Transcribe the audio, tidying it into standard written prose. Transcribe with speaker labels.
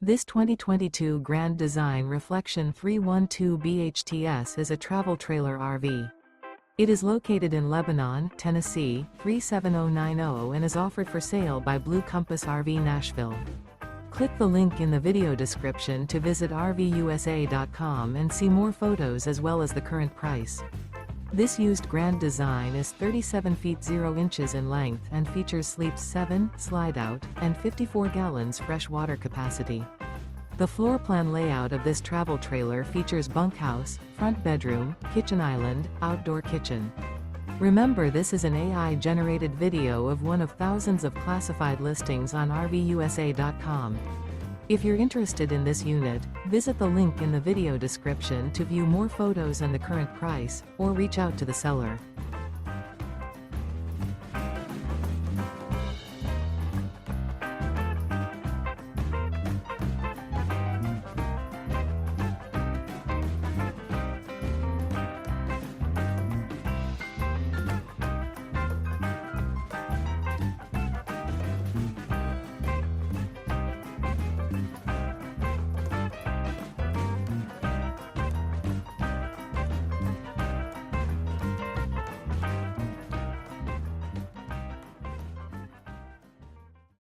Speaker 1: This 2022 Grand Design Reflection 312 BHTS is a travel trailer RV. It is located in Lebanon, Tennessee, 37090 and is offered for sale by Blue Compass RV Nashville. Click the link in the video description to visit RVUSA.com and see more photos as well as the current price. This used Grand Design is 37 feet 0 inches in length and features sleeps 7, slide-out, and 54 gallons fresh water capacity. The floor plan layout of this travel trailer features bunkhouse, front bedroom, kitchen island, outdoor kitchen. Remember, this is an AI-generated video of one of thousands of classified listings on RVUSA.com. If you're interested in this unit, visit the link in the video description to view more photos and the current price, or reach out to the seller.